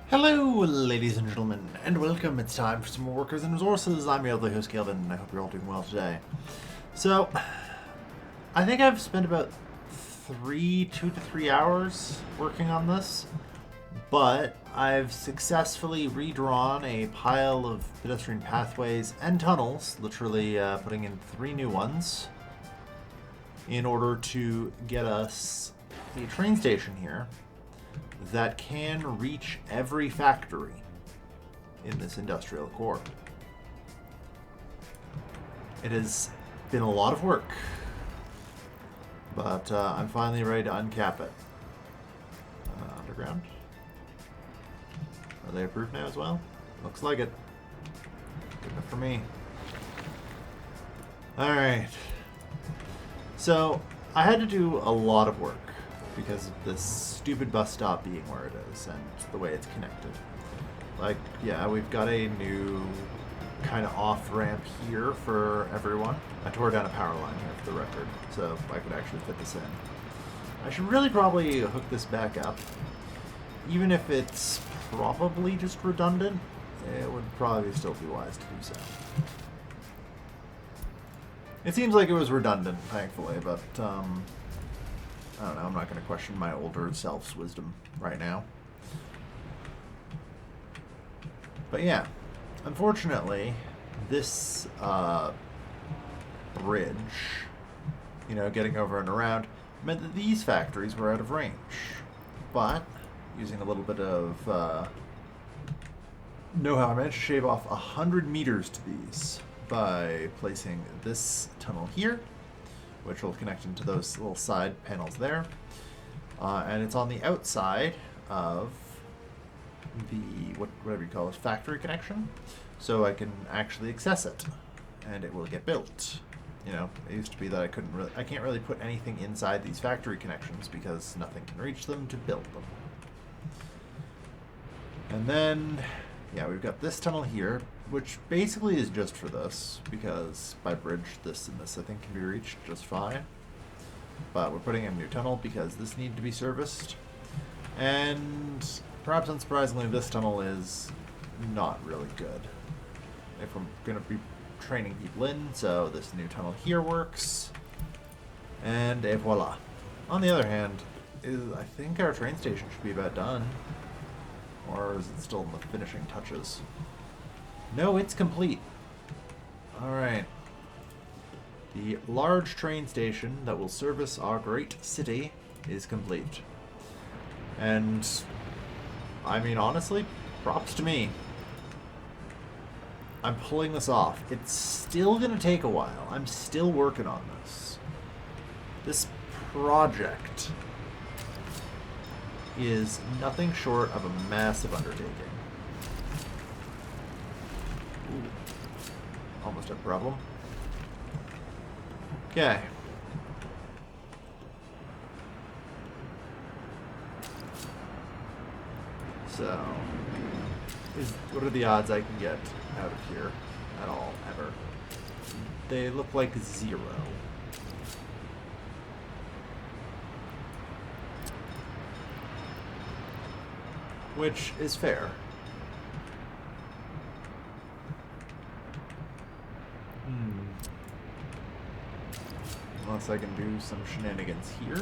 Hello, ladies and gentlemen, and welcome. It's time for some more Workers and Resources. I'm your other host, Kelvin, and I hope you're all doing well today. So, I think I've spent about 2 to 3 hours working on this, but I've successfully redrawn a pile of pedestrian pathways and tunnels, literally putting in 3 new ones, in order to get us a train station here that can reach every factory in this industrial core. It has been a lot of work, but I'm finally ready to uncap it. Underground? Are they approved now as well? Looks like it. Good enough for me. Alright. So, I had to do a lot of work because of this stupid bus stop being where it is and the way it's connected. Like, yeah, we've got a new kind of off-ramp here for everyone. I tore down a power line here for the record, so I could actually fit this in. I should really probably hook this back up. Even if it's probably just redundant, it would probably still be wise to do so. It seems like it was redundant, thankfully, but I don't know, I'm not going to question my older self's wisdom right now. But yeah, unfortunately, this bridge, getting over and around, meant that these factories were out of range. But, using a little bit of know-how, I managed to shave off 100 meters to these by placing this tunnel here, which will connect into those little side panels there. And it's on the outside of the, whatever you call it, factory connection. So I can actually access it, and it will get built. It used to be that I can't really put anything inside these factory connections because nothing can reach them to build them. And then, yeah, we've got this tunnel here, which basically is just for this, because by bridge, this and this, I think, can be reached just fine. But we're putting in a new tunnel because this needed to be serviced. And perhaps unsurprisingly, this tunnel is not really good if we're going to be training people in, so this new tunnel here works. And voila. On the other hand, I think our train station should be about done. Or is it still in the finishing touches? No, it's complete. Alright. The large train station that will service our great city is complete. And, I mean, honestly, props to me. I'm pulling this off. It's still going to take a while. I'm still working on this. This project is nothing short of a massive undertaking. Ooh. Almost a problem. Okay. So, what are the odds I can get out of here at all, ever? They look like 0. Which is fair. Unless I can do some shenanigans here.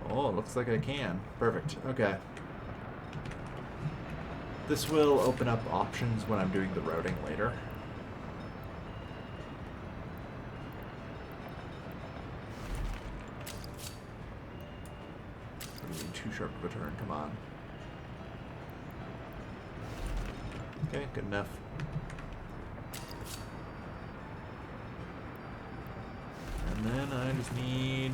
Oh, looks like I can. Perfect. Okay. This will open up options when I'm doing the routing later. Too sharp of a turn, come on. Okay, good enough. And then I just need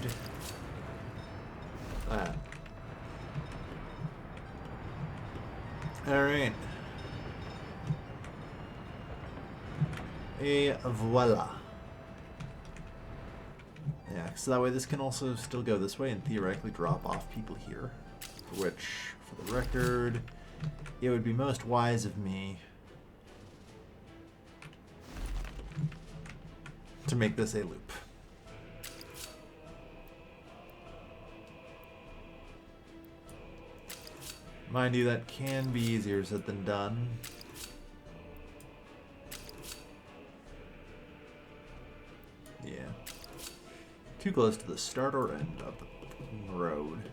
that. Alright. Et voila. Yeah, so that way this can also still go this way and theoretically drop off people here. Which, for the record, it would be most wise of me to make this a loop. Mind you, that can be easier said than done. Yeah. Too close to the start or end of the road.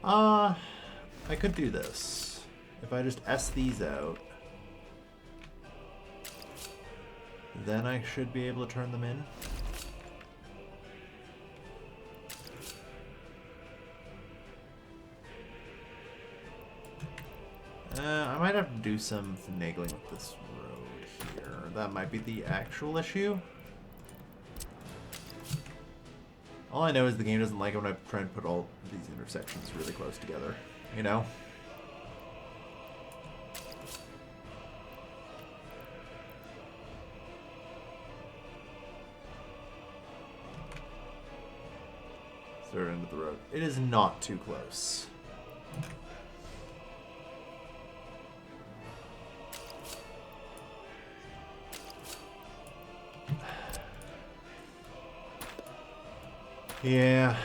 I could do this. If I just S these out, then I should be able to turn them in. I might have to do some finagling with this road here. That might be the actual issue. All I know is the game doesn't like it when I try and put all these intersections really close together, you know? Third end of the road. It is not too close. Yeah,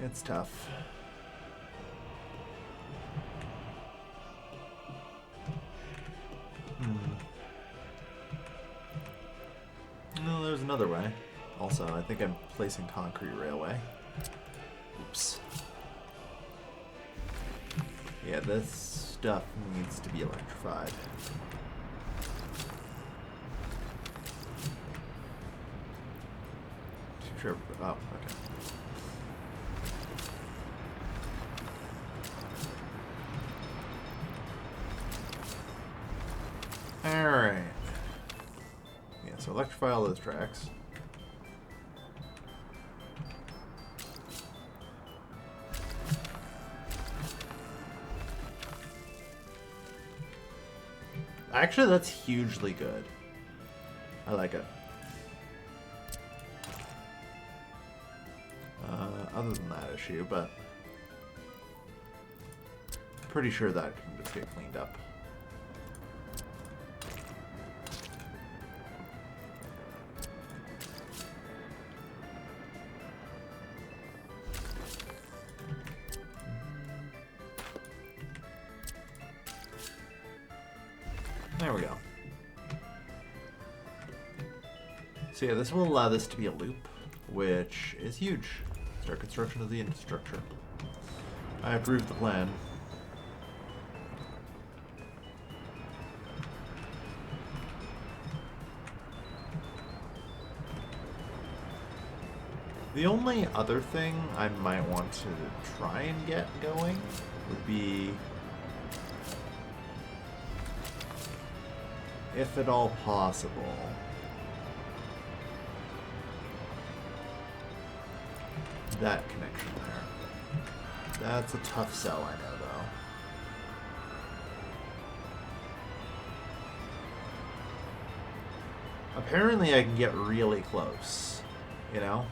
it's tough. No, there's another way. Also, I think I'm placing concrete railway. Oops. Yeah, this stuff needs to be electrified. Sure. Oh, okay. Alright. Yeah, so electrify all those tracks. Actually, that's hugely good. I like it. Other than that issue, but pretty sure that can just get cleaned up. There we go. So yeah, this will allow this to be a loop, which is huge. Start construction of the infrastructure. I approve the plan. The only other thing I might want to try and get going would be, if at all possible, that connection there. That's a tough sell, I know, though. Apparently I can get really close, you know?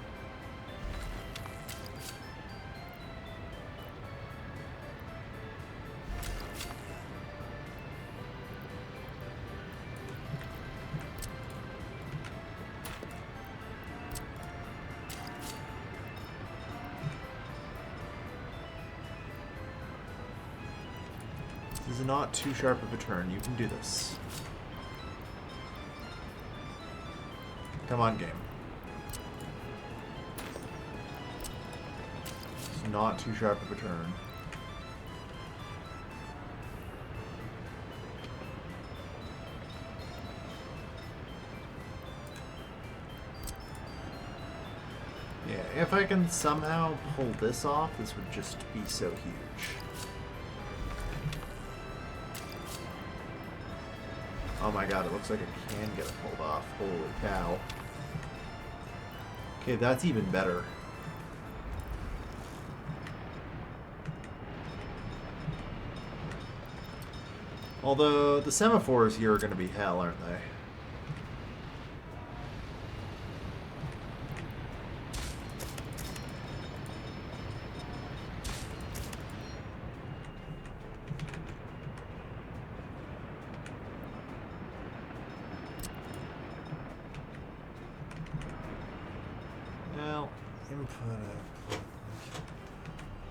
This is not too sharp of a turn. You can do this. Come on, game. It's not too sharp of a turn. Yeah, if I can somehow pull this off, this would just be so huge. Oh my god, it looks like I can get it pulled off. Holy cow. Okay, that's even better. Although, the semaphores here are going to be hell, aren't they? Well, input.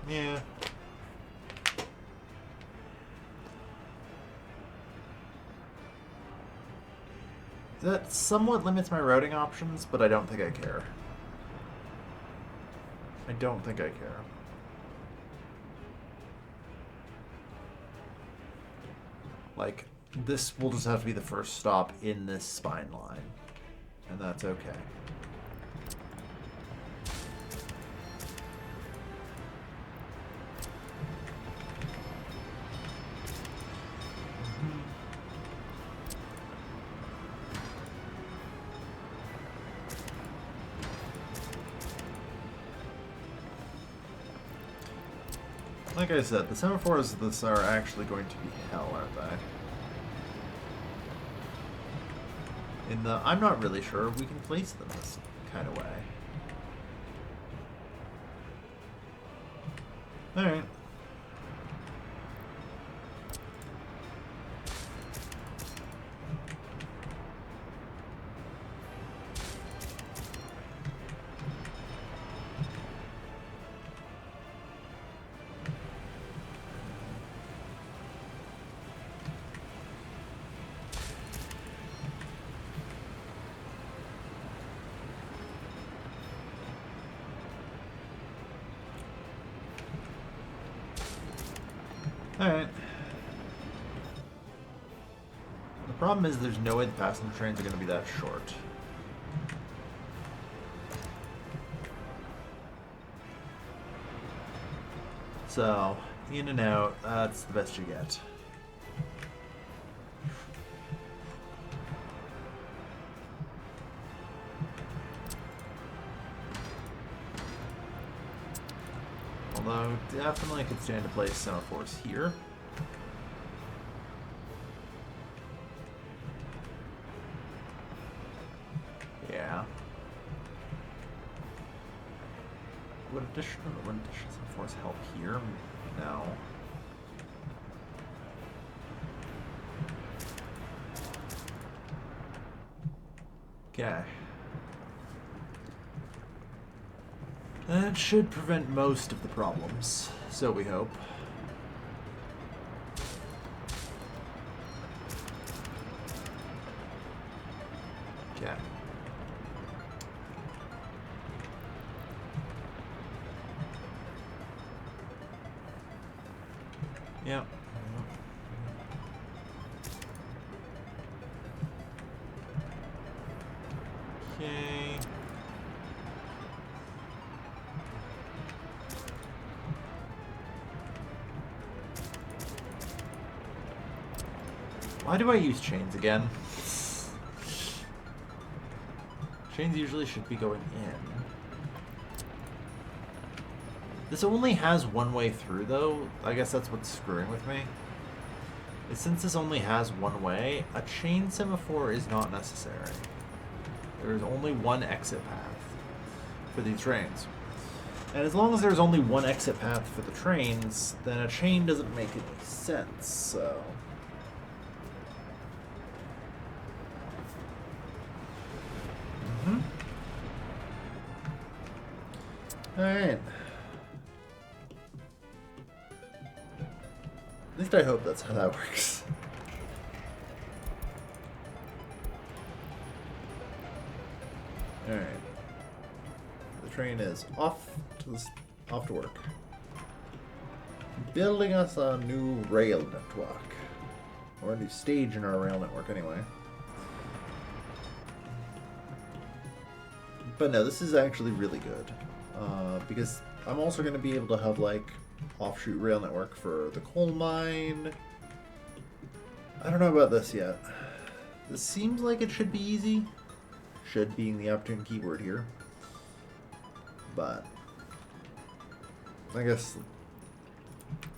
Yeah. That somewhat limits my routing options, but I don't think I care. I don't think I care. Like, this will just have to be the first stop in this spine line. And that's okay. Like I said, the semaphores of this are actually going to be hell, aren't they? In the, I'm not really sure we can place them this kind of way. Alright. Alright. The problem is there's no way the passenger trains are going to be that short. So, in and out, that's the best you get. Although, definitely could stand to place semaphores here. Yeah. Would additional semaphores help here? No. Okay. That should prevent most of the problems, so we hope. Okay. Yep. Okay. Why do I use chains again? Chains usually should be going in. This only has one way through, though. I guess that's what's screwing with me. Since this only has one way, a chain semaphore is not necessary. There is only one exit path for these trains. And as long as there's only one exit path for the trains, then a chain doesn't make any sense, so... Alright. At least I hope that's how that works. Alright. The train is off to work. Building us a new rail network. Or a new stage in our rail network anyway. But no, this is actually really good. Because I'm also going to be able to have, like, offshoot rail network for the coal mine. I don't know about this yet. This seems like it should be easy. Should being the opportune keyword here. But I guess,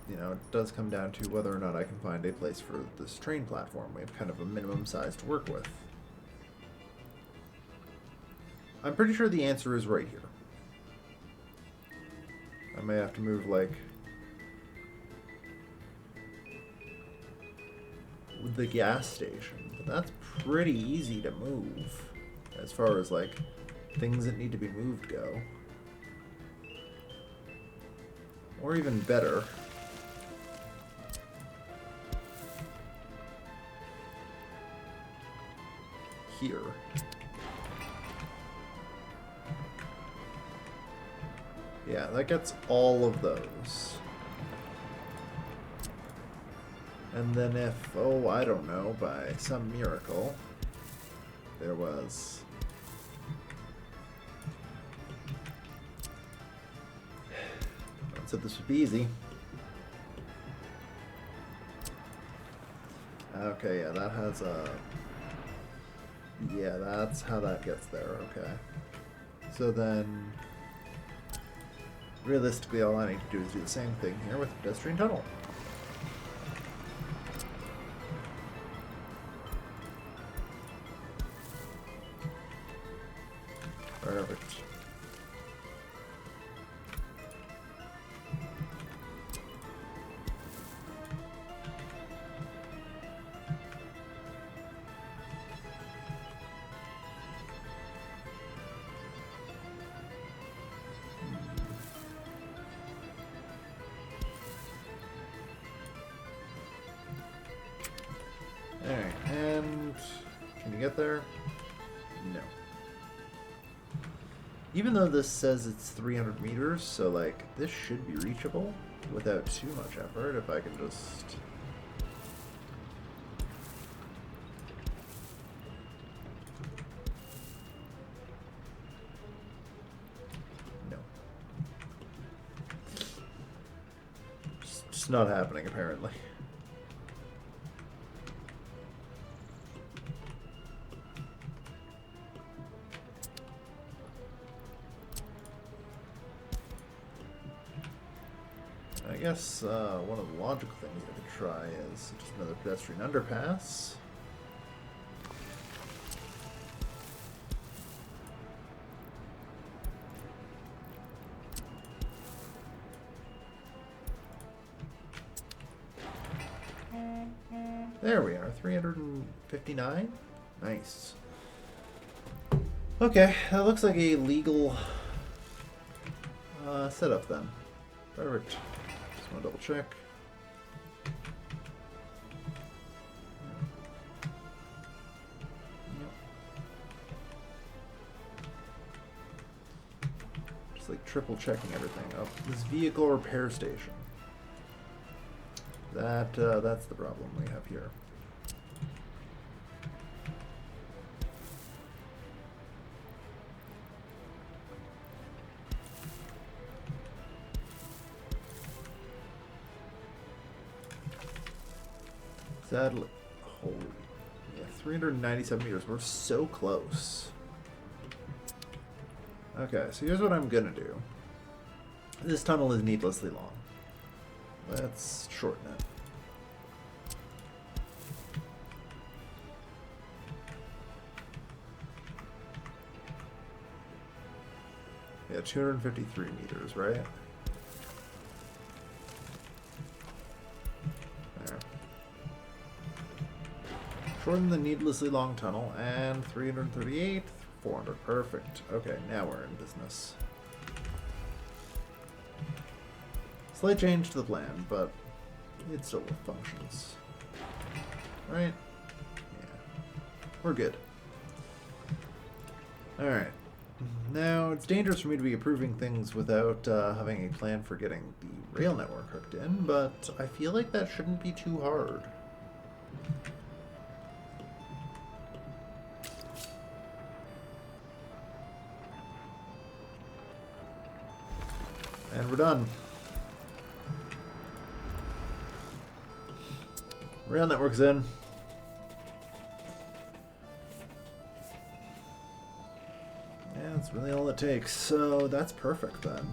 you know, it does come down to whether or not I can find a place for this train platform. We have kind of a minimum size to work with. I'm pretty sure the answer is right here. I may have to move, like, with the gas station, but that's pretty easy to move as far as, like, things that need to be moved go. Or even better, here. Yeah, that gets all of those. And then if, oh, I don't know, by some miracle, there was... I said this would be easy. Okay, yeah, that has a... Yeah, that's how that gets there, okay. So then... Realistically, all I need to do is do the same thing here with the pedestrian tunnel. Perfect. Alright, and can you get there? No. Even though this says it's 300 meters, so like this should be reachable without too much effort if I can just... No. Just not happening apparently. I guess one of the logical things I could try is just another pedestrian underpass. There we are, 359. Nice. Okay, that looks like a legal setup then. Perfect. Just want to double check. Yep. Just like triple checking everything. Oh, this vehicle repair station. That's the problem we have here. Sadly, holy, yeah, 397 meters. We're so close. Okay, so here's what I'm gonna do. This tunnel is needlessly long. Let's shorten it. Yeah, 253 meters, right? There. Shorten the needlessly long tunnel, and 338, 400. Perfect. Okay, now we're in business. Slight change to the plan, but it still functions. Right? Yeah. We're good. Alright. Now, it's dangerous for me to be approving things without having a plan for getting the rail network hooked in, but I feel like that shouldn't be too hard. And we're done. Rail network's in. Yeah, that's really all it takes. So that's perfect then.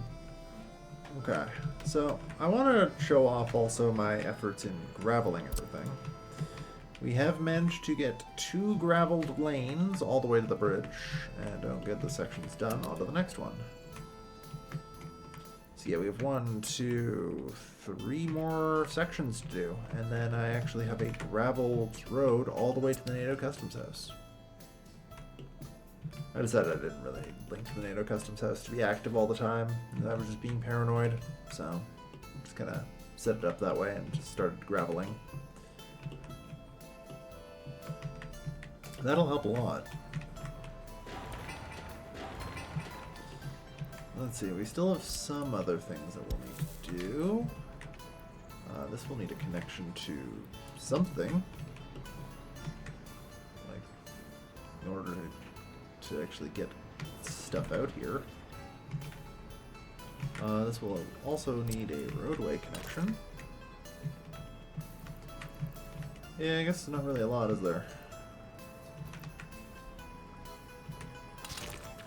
Okay, so I want to show off also my efforts in graveling everything. We have managed to get 2 graveled lanes all the way to the bridge, and don't get the sections done, on to the next one. So yeah, we have 1, 2, 3 more sections to do, and then I actually have a graveled road all the way to the NATO Customs House. I decided I didn't really link to the NATO Customs House to be active all the time. I was just being paranoid, so Just kind of set it up that way and just started graveling. That'll help a lot. Let's see, we still have some other things that we'll need to do. This will need a connection to something. Like, in order to actually get stuff out here. This will also need a roadway connection. Yeah, I guess there's not really a lot, is there?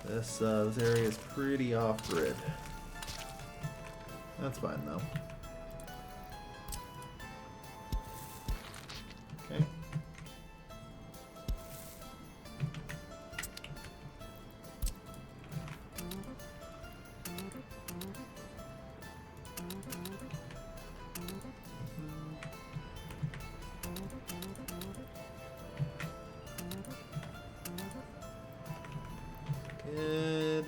This area is pretty off-grid. That's fine, though. Okay. Good.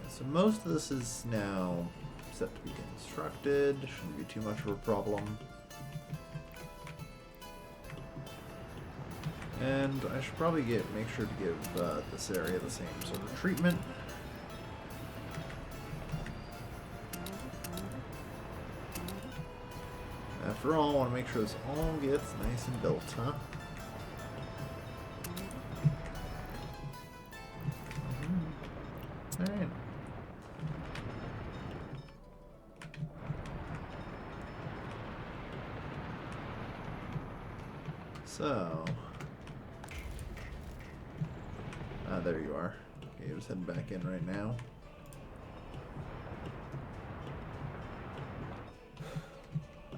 So most of this is now set to be constructed. Shouldn't be too much of a problem. And I should probably make sure to give this area the same sort of treatment. After all, I want to make sure this all gets nice and built, huh? Alright. So... there you are. Okay, you're just heading back in right now.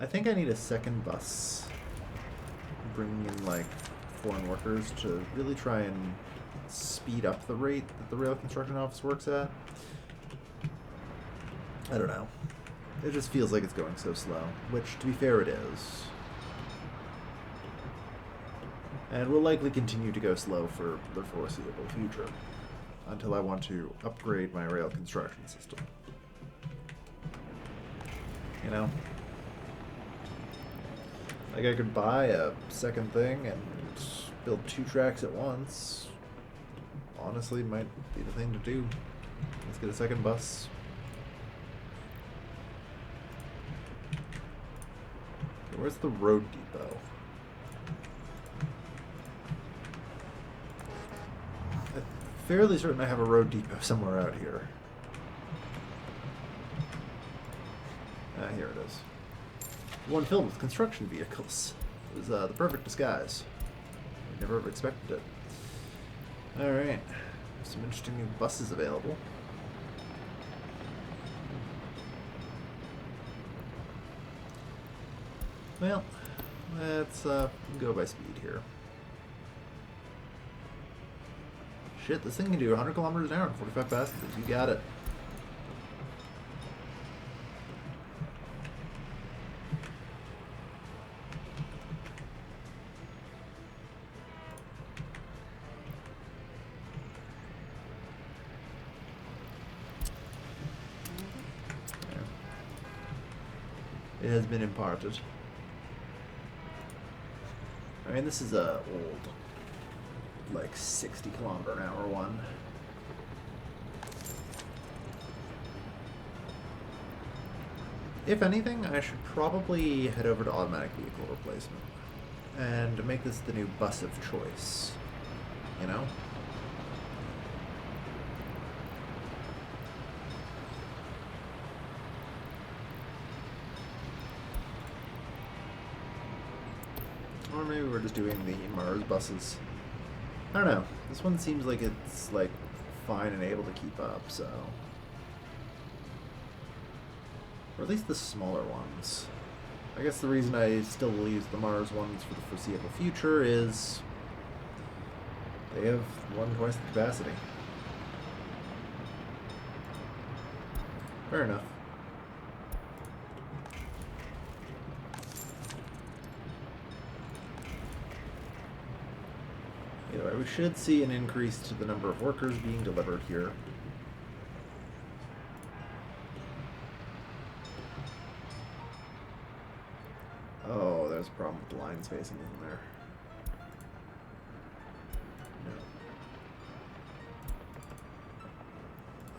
I think I need a second bus. Bringing in, like, foreign workers to really try and speed up the rate that the rail construction office works at. I don't know. It just feels like it's going so slow, which, to be fair, it is. And will likely continue to go slow for the foreseeable future, until I want to upgrade my rail construction system. You know? Like, I could buy a second thing and build 2 tracks at once. Honestly, might be the thing to do. Let's get a second bus. Okay, where's the road depot? I'm fairly certain I have a road depot somewhere out here. Ah, here it is. One filled with construction vehicles. It was the perfect disguise. I never have expected it. Alright. Some interesting new buses available. Well, let's go by speed here. Shit, this thing can do 100 kilometers an hour and 45 passengers. You got it. It has been imparted. I mean, this is a old, like 60 kilometer an hour one. If anything, I should probably head over to automatic vehicle replacement and make this the new bus of choice. You know? Or maybe we're just doing the Mars buses. I don't know. This one seems like it's like fine and able to keep up, so. Or at least the smaller ones. I guess the reason I still will use the Mars ones for the foreseeable future is they have 1/2 the capacity. Fair enough. Anyway, we should see an increase to the number of workers being delivered here. there's a problem with the line spacing in there.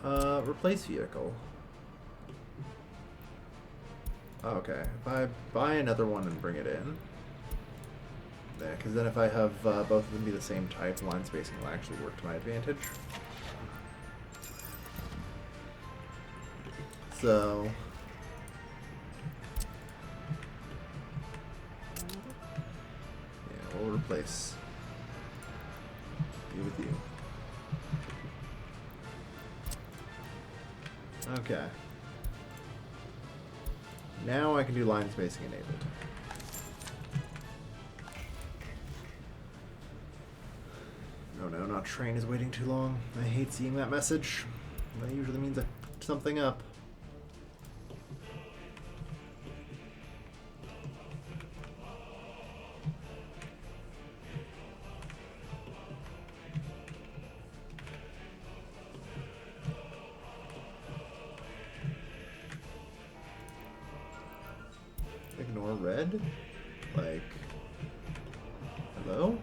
No. Replace vehicle. Okay, if I buy another one and bring it in. Yeah, because then if I have both of them be the same type, line spacing will actually work to my advantage. So... yeah, we'll replace you with you. Okay. Now I can do line spacing enabled. Oh no, not train is waiting too long. I hate seeing that message. That usually means I fucked something up. Ignore red? Like, hello?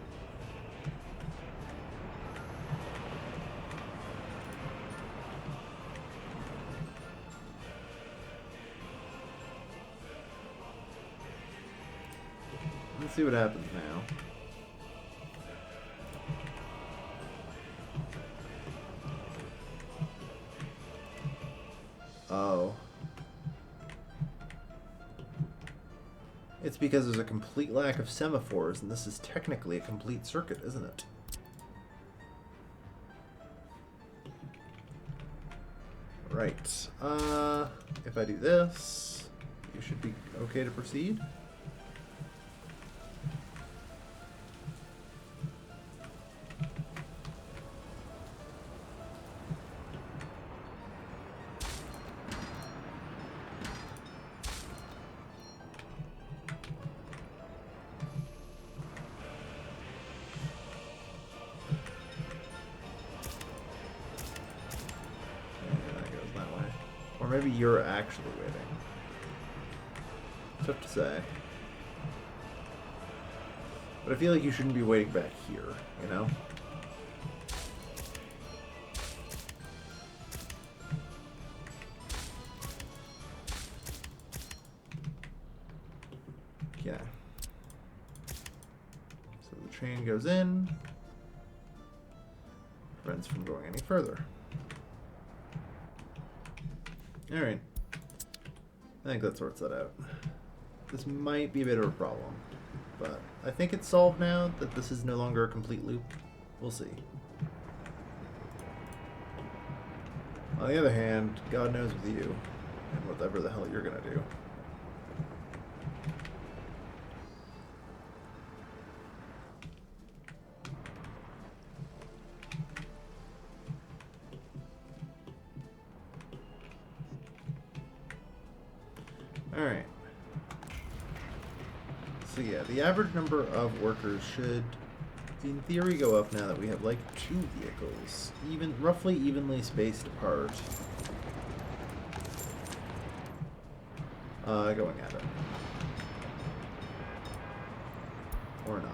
Let's see what happens now. Oh. It's because there's a complete lack of semaphores, and this is technically a complete circuit, isn't it? Right. If I do this, you should be okay to proceed. Or maybe you're actually waiting. Tough to say. But I feel like you shouldn't be waiting back here, you know? Yeah. So the train goes in. Prevents from going any further. Alright. I think that sorts that out. This might be a bit of a problem, but I think it's solved now that this is no longer a complete loop. We'll see. On the other hand, God knows with you, and whatever the hell you're gonna do. Alright. So yeah, the average number of workers should, in theory, go up now that we have like 2 vehicles, roughly evenly spaced apart. Going at it. Or not.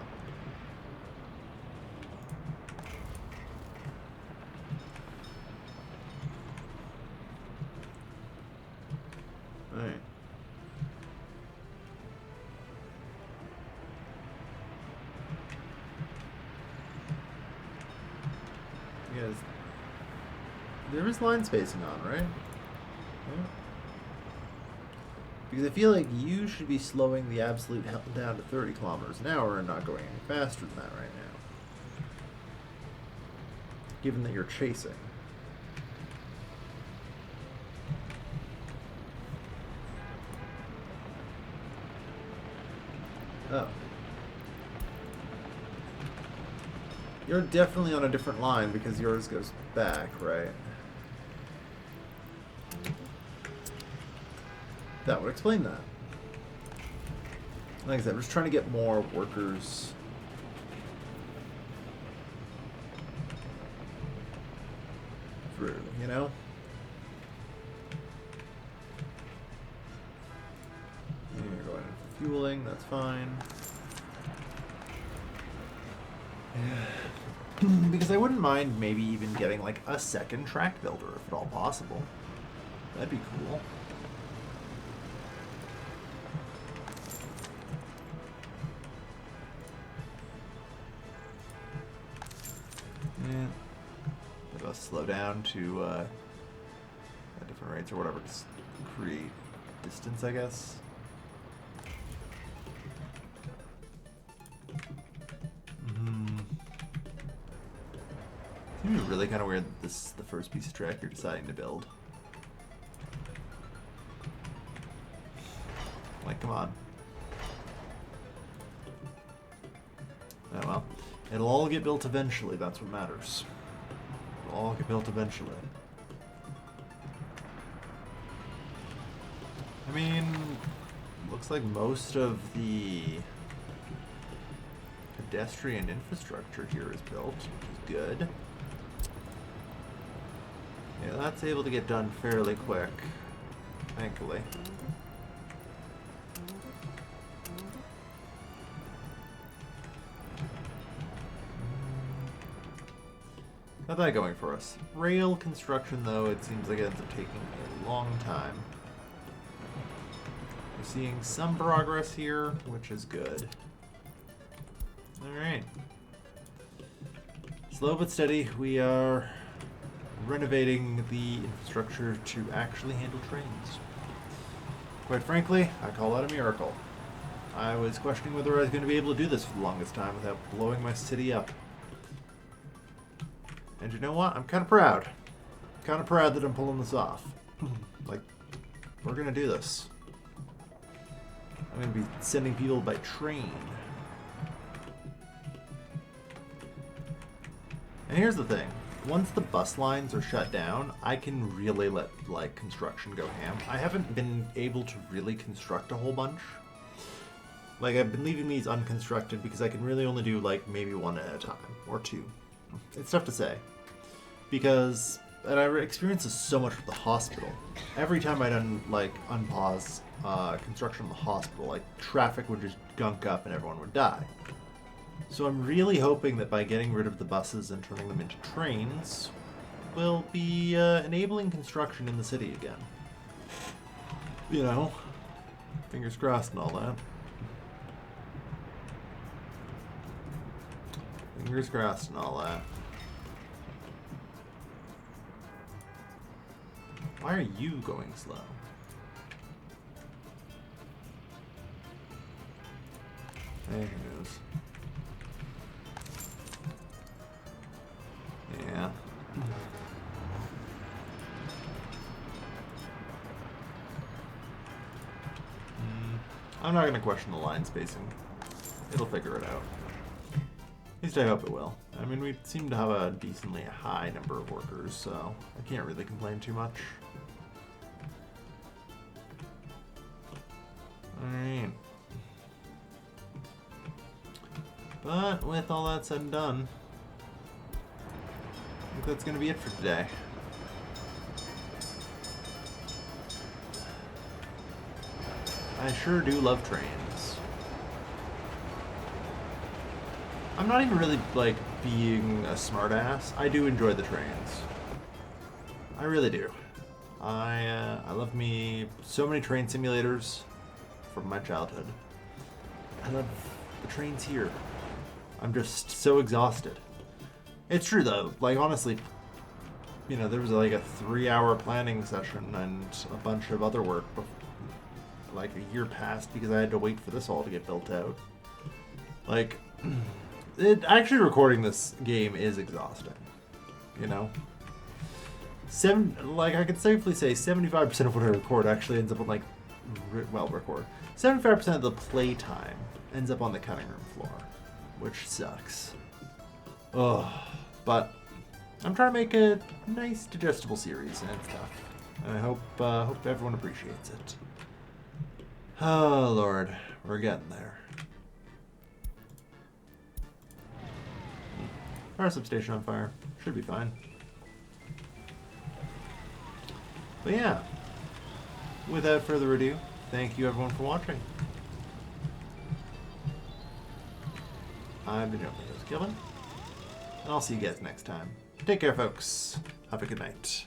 Alright. Yes. There is line spacing on, right? Yeah. Because I feel like you should be slowing the absolute hell down to 30 kilometers an hour and not going any faster than that right now. Given that you're chasing. Oh. You're definitely on a different line because yours goes back, right? That would explain that. Like I said, I'm just trying to get more workers through, you know? You're going in for refueling, that's fine. Because I wouldn't mind maybe even getting like a second track builder if at all possible. That'd be cool. Yeah. Let us slow down to at different rates or whatever to create distance, I guess. Seems really kind of weird that this is the first piece of track you're deciding to build. Like, come on. Oh well. It'll all get built eventually, that's what matters. It'll all get built eventually. I mean, looks like most of the pedestrian infrastructure here is built, which is good. Yeah, that's able to get done fairly quick, thankfully. Got that going for us. Rail construction, though, it seems like it ends up taking a long time. We're seeing some progress here, which is good. Alright. Slow but steady, we are renovating the infrastructure to actually handle trains. Quite frankly, I call that a miracle. I was questioning whether I was going to be able to do this for the longest time without blowing my city up. And you know what? I'm kind of proud. Kind of proud that I'm pulling this off. Like, we're going to do this. I'm going to be sending people by train. And here's the thing. Once the bus lines are shut down, I can really let, like, construction go ham. I haven't been able to really construct a whole bunch. Like, I've been leaving these unconstructed because I can really only do, like, maybe one at a time. Or two. It's tough to say. Because, and I experience this so much with the hospital. Every time I'd unpause construction of the hospital, like, traffic would just gunk up and everyone would die. So I'm really hoping that by getting rid of the buses and turning them into trains, we'll be enabling construction in the city again. You know, fingers crossed and all that. Fingers crossed and all that. Why are you going slow? There he goes. Yeah. I'm not going to question the line spacing. It'll figure it out. At least I hope it will. I mean, we seem to have a decently high number of workers, so I can't really complain too much. Alright. But with all that said and done, I think that's going to be it for today. I sure do love trains. I'm not even really, like, being a smartass. I do enjoy the trains. I really do. I love me so many train simulators from my childhood. I love the trains here. I'm just so exhausted. It's true though, like honestly, you know, there was like a 3-hour planning session and a bunch of other work, like a year passed because I had to wait for this all to get built out. Like, actually recording this game is exhausting, you know? Like I could safely say 75% of what I record actually ends up on like, 75% of the playtime ends up on the cutting room floor, which sucks. Ugh. But I'm trying to make a nice, digestible series and stuff. And I hope everyone appreciates it. Oh, Lord. We're getting there. Power substation on fire. Should be fine. But yeah. Without further ado, thank you everyone for watching. I've been Gilman, and I'll see you guys next time. Take care, folks. Have a good night.